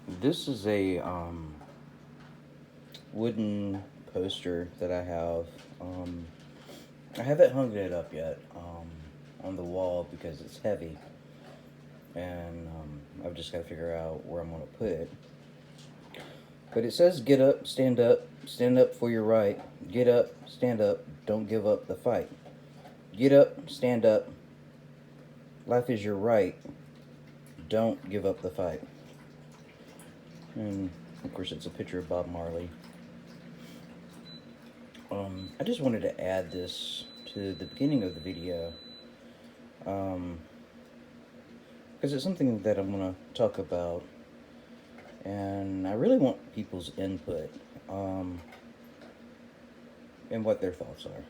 This is a wooden poster that I have. I haven't hung it up yet on the wall because it's heavy, and I've just got to figure out where I'm going to put it. But it says, up, stand up for your right. Get up, stand up, don't give up the fight. Get up, stand up, life is your right, don't give up the fight." And of course, it's a picture of Bob Marley. I just wanted to add this to the beginning of the video um, because it's something that I'm going to talk about, and I really want people's input and what their thoughts are.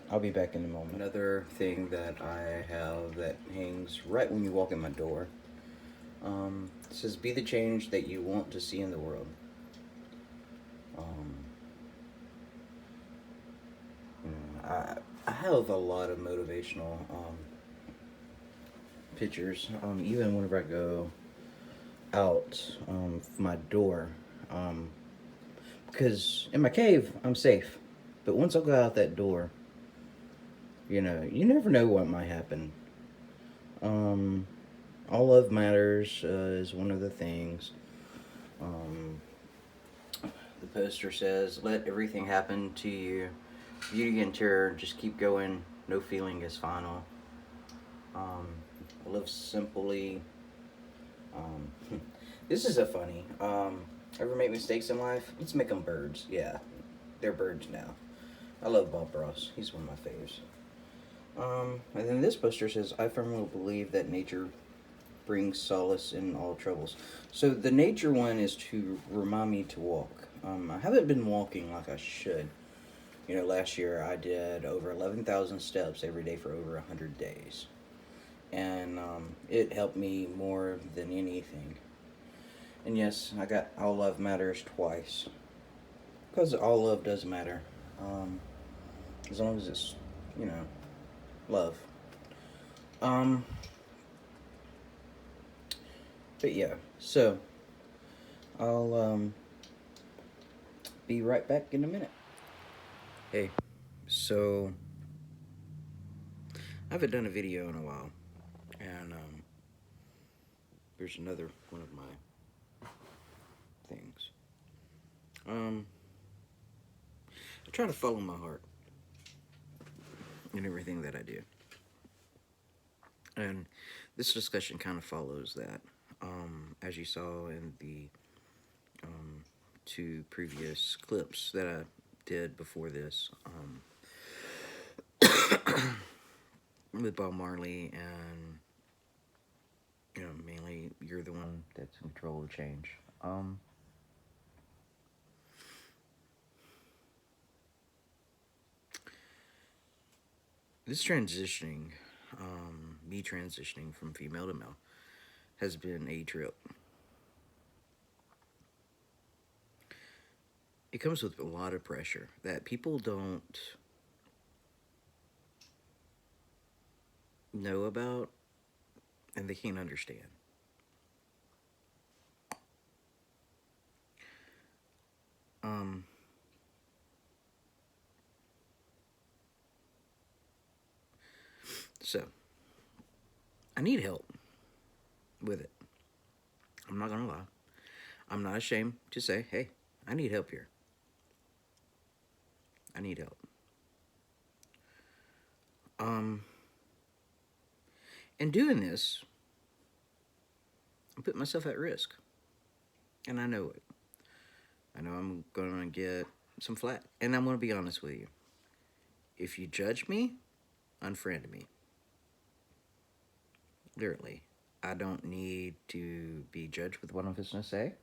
I'll be back in a moment. Another thing that I have that hangs right when you walk in my door says, "Be the change that you want to see in the world." Um, I have a lot of motivational pictures, even whenever I go out my door, because in my cave I'm safe, but once I go out that door, you never know what might happen. Um, all love matters is one of the things. Um, the poster says, "Let everything happen to you. Beauty and terror, just keep going. No feeling is final." Um, I live simply. This is a funny. Ever make mistakes in life? Let's make them birds. Yeah, they're birds now. I love Bob Ross. He's one of my faves. And then this poster says, "I firmly believe that nature brings solace in all troubles." So the nature one is to remind me to walk. I haven't been walking like I should. Last year I did over 11,000 steps every day for over 100 days. And it helped me more than anything. And yes, I got all love matters twice. Because all love does matter. Um, as long as it's, you know, love. Um, but yeah, so I'll be right back in a minute. Hey, so I haven't done a video in a while, and there's another one of my things. Um, I try to follow my heart in everything that I do, and this discussion kind of follows that. As you saw in the um, two previous clips that I did before this, with Bob Marley, and mainly you're the one that's in control of change. This transitioning, me transitioning from female to male, has been a trip. It comes with a lot of pressure that people don't know about and they can't understand. Um, so, I need help with it. I'm not gonna lie. I'm not ashamed to say, hey, I need help here. I need help. Um, in doing this, I'm putting myself at risk. And I know it. I know I'm gonna get some flack. And I'm gonna be honest with you. If you judge me, unfriend me. Literally. I don't need to be judged with what I'm going to say.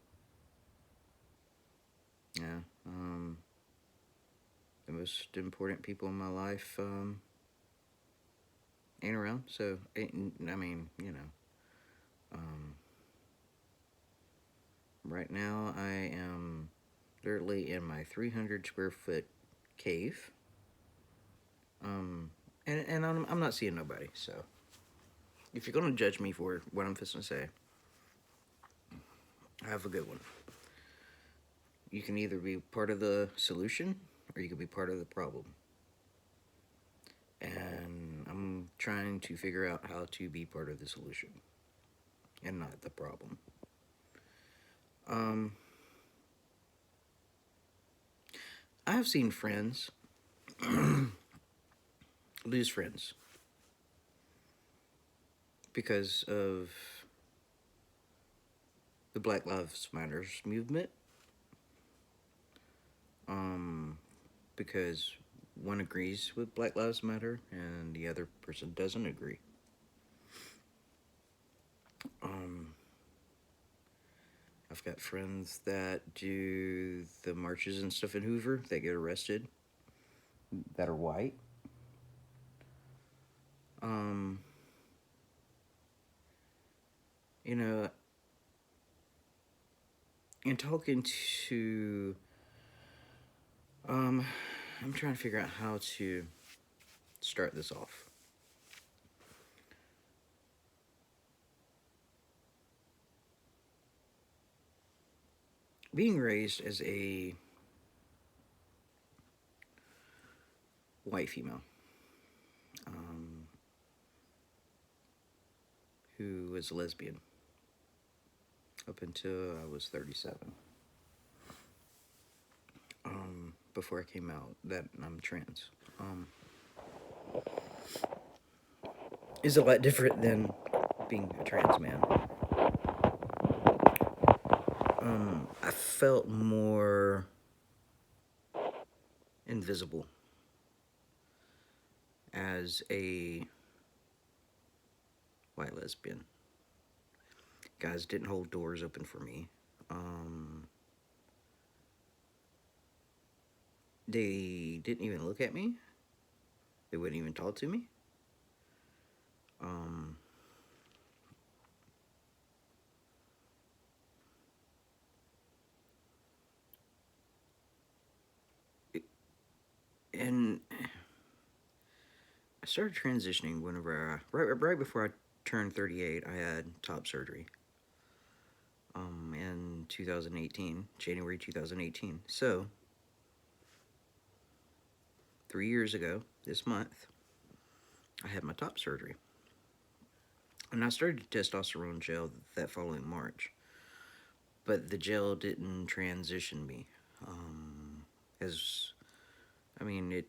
Yeah. The most important people in my life ain't around. So, I mean, right now I am literally in my 300 square foot cave. And I'm not seeing nobody. So, if you're going to judge me for what I'm fixing to say, I have a good one. You can either be part of the solution or you can be part of the problem. And I'm trying to figure out how to be part of the solution and not the problem. Um, I have seen friends lose friends because of the Black Lives Matters movement. Because one agrees with Black Lives Matter and the other person doesn't agree. I've got friends that do the marches and stuff in Hoover that get arrested that are white. You know, in talking to, I'm trying to figure out how to start this off. Being raised as a white female who was a lesbian up until I was 37. Before I came out that I'm trans. Is a lot different than being a trans man. I felt more invisible as a white lesbian. Guys didn't hold doors open for me. They didn't even look at me. They wouldn't even talk to me. And I started transitioning whenever right before I turned 38. I had top surgery. In 2018, January 2018. So 3 years ago, this month, I had my top surgery. And I started testosterone gel that following March. But the gel didn't transition me.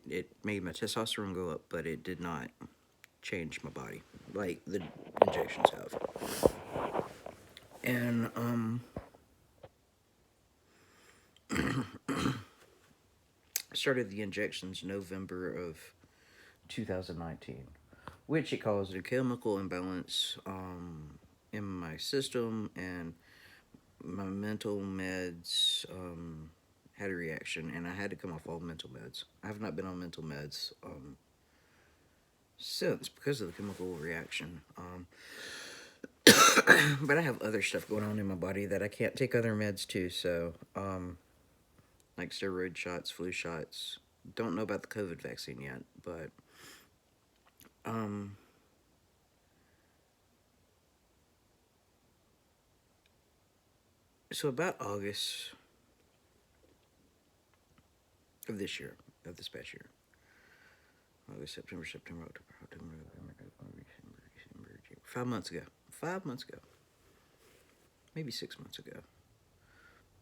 It made my testosterone go up, but it did not change my body like the injections have. And, I started the injections November of 2019, which it caused a chemical imbalance in my system, and my mental meds had a reaction, and I had to come off all mental meds. I have not been on mental meds since because of the chemical reaction. But I have other stuff going on in my body that I can't take other meds to, so like steroid shots, flu shots. Don't know about the COVID vaccine yet, but so about August of this year, of this past year, August, September, October, November, December, January. 5 months ago. 5 months ago. Maybe 6 months ago.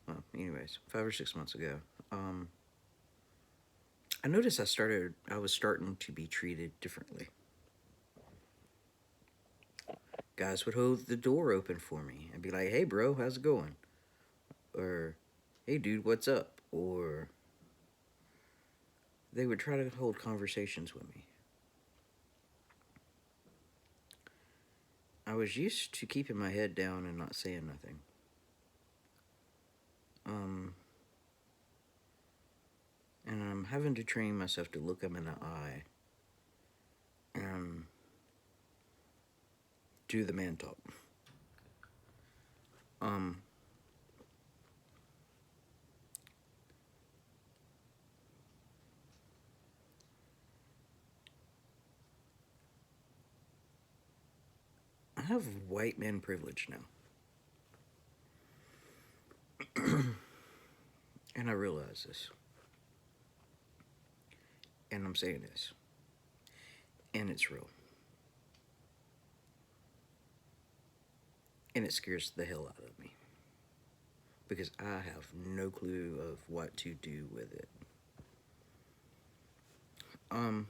Well, anyways, 5 or 6 months ago. I noticed I was starting to be treated differently. Guys would hold the door open for me and be like, "Hey, bro, how's it going?" Or, "Hey, dude, what's up?" Or they would try to hold conversations with me. I was used to keeping my head down and not saying nothing. And I'm having to train myself to look them in the eye and do the man talk. I have white man privilege now. And I realize this. And I'm saying this. And it's real. And it scares the hell out of me. Because I have no clue of what to do with it. I'm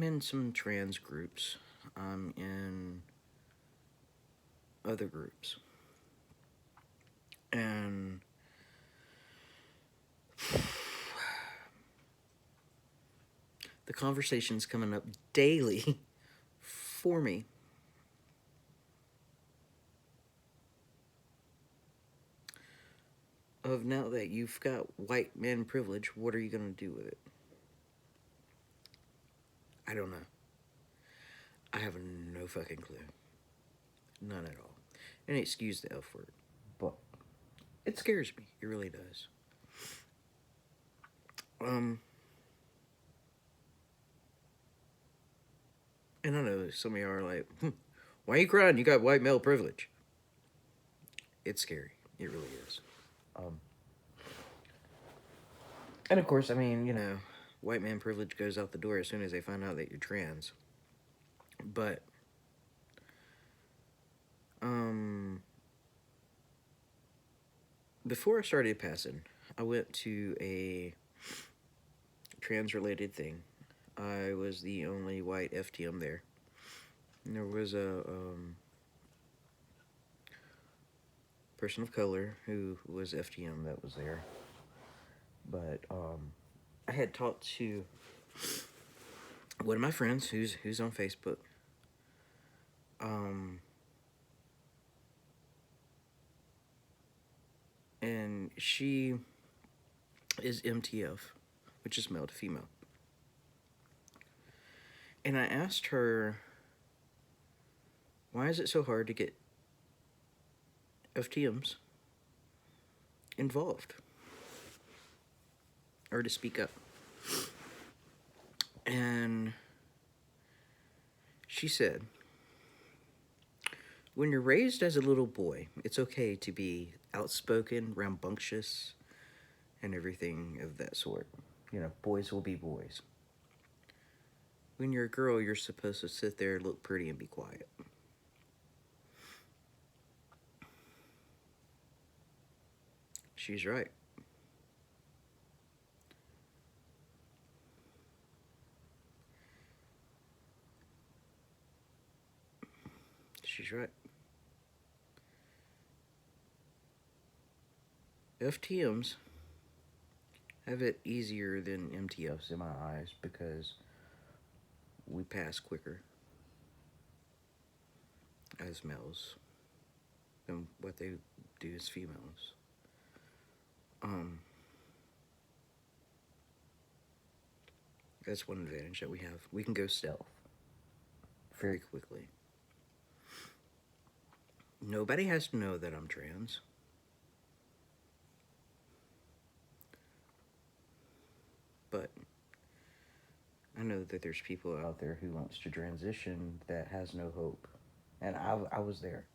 in some trans groups. I'm in other groups. And the conversation's coming up daily for me. Of now that you've got white man privilege, what are you going to do with it? I don't know. I have no fucking clue. None at all. And excuse the F word, but it scares me. It really does. And I know some of y'all are like, why are you crying? You got white male privilege. It's scary. It really is. And of course, I mean, you know, white man privilege goes out the door as soon as they find out that you're trans. But, before I started passing, I went to a trans-related thing. I was the only white FTM there. And there was a person of color who was FTM that was there. But I had talked to one of my friends who's on Facebook. And she is MTF, which is male to female. And I asked her, why is it so hard to get FTMs involved or to speak up? And she said, when you're raised as a little boy, it's okay to be outspoken, rambunctious, and everything of that sort. You know, boys will be boys. When you're a girl, you're supposed to sit there, look pretty, and be quiet. She's right. She's right. FTMs have it easier than MTFs in my eyes because we pass quicker as males than what they do as females. That's one advantage that we have. We can go stealth very quickly. Nobody has to know that I'm trans. But I know that there's people out there who wants to transition that has no hope. And I was there.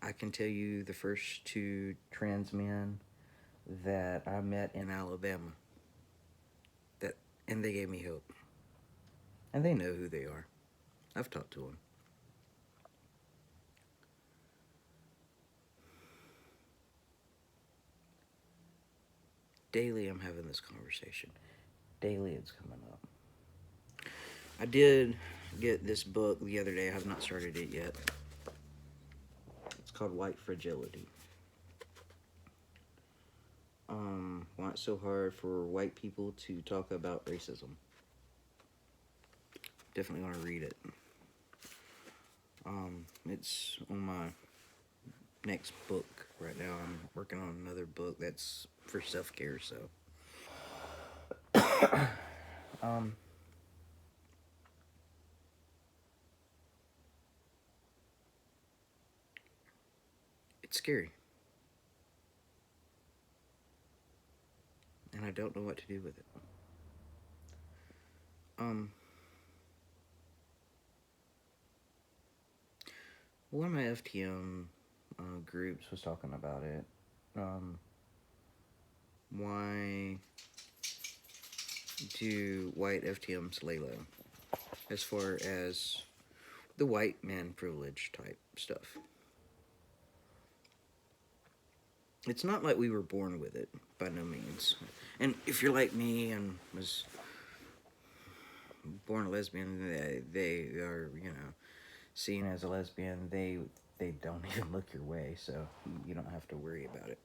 I can tell you the first two trans men that I met in Alabama. And they gave me hope. And they know who they are. I've talked to them. Daily I'm having this conversation. Daily it's coming up. I did get this book the other day. I have not started it yet. It's called White Fragility. Why it's so hard for white people to talk about racism. Definitely want to read it. It's on my next book right now. I'm working on another book that's for self-care, so. It's scary. And I don't know what to do with it. one of my FTM groups was talking about it. Um, why do white FTMs lay low as far as the white man privilege type stuff? It's not like we were born with it, by no means. And if you're like me and was born a lesbian, they are, seen as a lesbian. They don't even look your way, so you don't have to worry about it.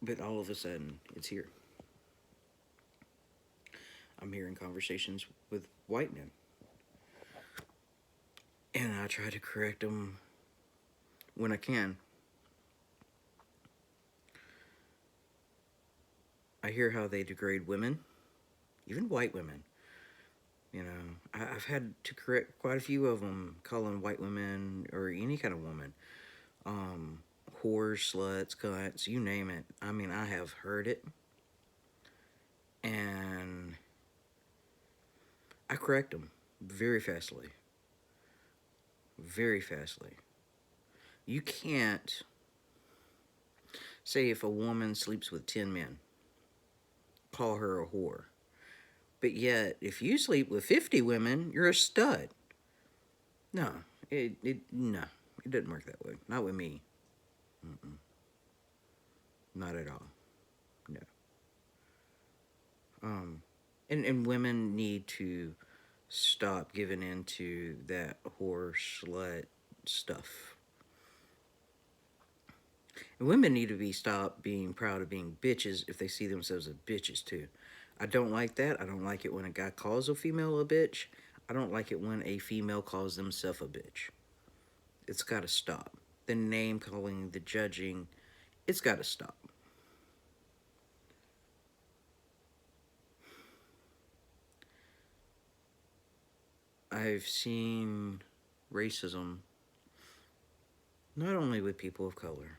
But all of a sudden, it's here. I'm hearing conversations with white men, and I try to correct them when I can. I hear how they degrade women, even white women. I've had to correct quite a few of them, calling white women or any kind of woman, um, whores, sluts, cunts, you name it. I mean, I have heard it, and I correct them very fastly. Very fastly. You can't say if a woman sleeps with 10 men, call her a whore. But yet, if you sleep with 50 women, you're a stud. No, no, it doesn't work that way. Not with me. Mm-mm. Not at all. No. Um, and women need to stop giving into that whore slut stuff. And women need to stop being proud of being bitches if they see themselves as bitches too. I don't like that. I don't like it when a guy calls a female a bitch. I don't like it when a female calls themselves a bitch. It's got to stop. The name calling, the judging, it's got to stop. I've seen racism not only with people of color,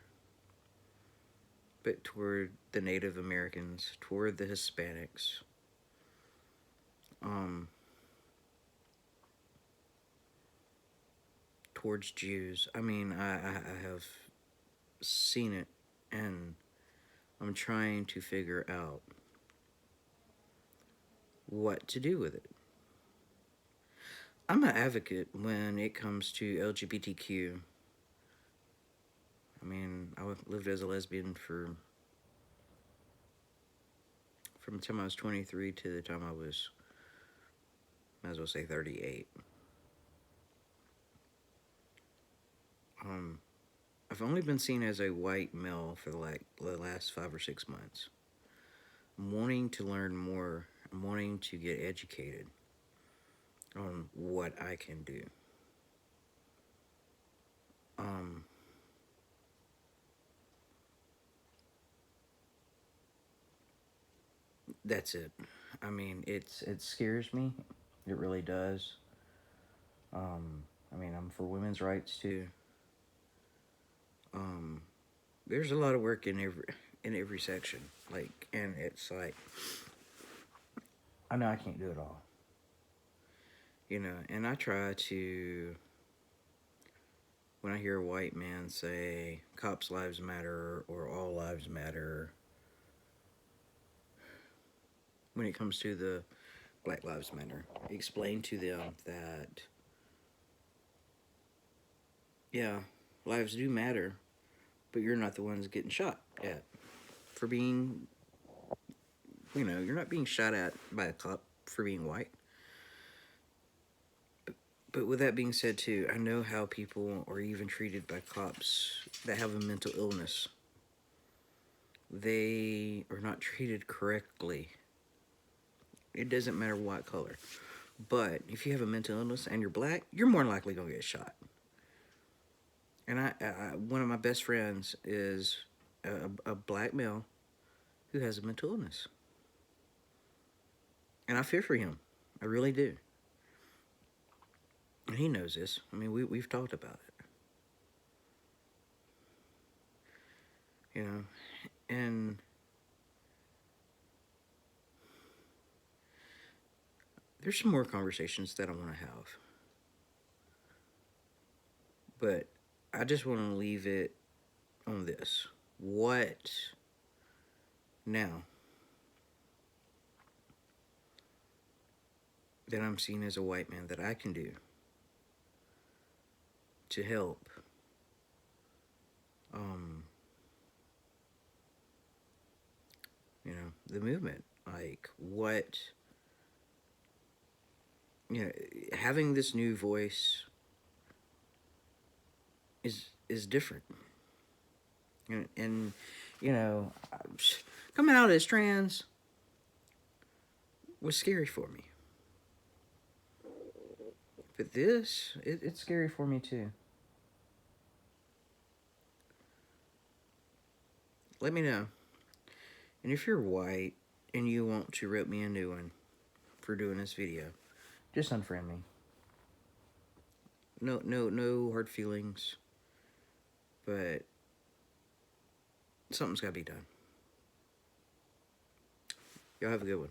but toward the Native Americans, toward the Hispanics, um, towards Jews. I mean, I have seen it, and I'm trying to figure out what to do with it. I'm an advocate when it comes to LGBTQ. I mean, I lived as a lesbian from the time I was 23 to the time I was, might as well say 38. I've only been seen as a white male for the last 5 or 6 months. I'm wanting to learn more. I'm wanting to get educated on what I can do. Um, that's it. I mean, it scares me. It really does. I mean, I'm for women's rights too. Um, there's a lot of work in every section. And it's like I know I can't do it all. And I try to, when I hear a white man say cops' lives matter or all lives matter, when it comes to the Black Lives Matter, explain to them that, yeah, lives do matter, but you're not the ones getting shot at for being, you're not being shot at by a cop for being white. But with that being said, too, I know how people are even treated by cops that have a mental illness. They are not treated correctly. It doesn't matter what color. But if you have a mental illness and you're black, you're more likely going to get shot. And one of my best friends is a black male who has a mental illness. And I fear for him. I really do. And he knows this. I mean, we've talked about it. And there's some more conversations that I want to have. But I just want to leave it on this. What now that I'm seen as a white man that I can do to help the movement? Like, what, having this new voice is different. And coming out as trans was scary for me. But this, it's scary for me too. Let me know. And if you're white and you want to rip me a new one for doing this video, just unfriend me. No hard feelings. But something's got to be done. Y'all have a good one.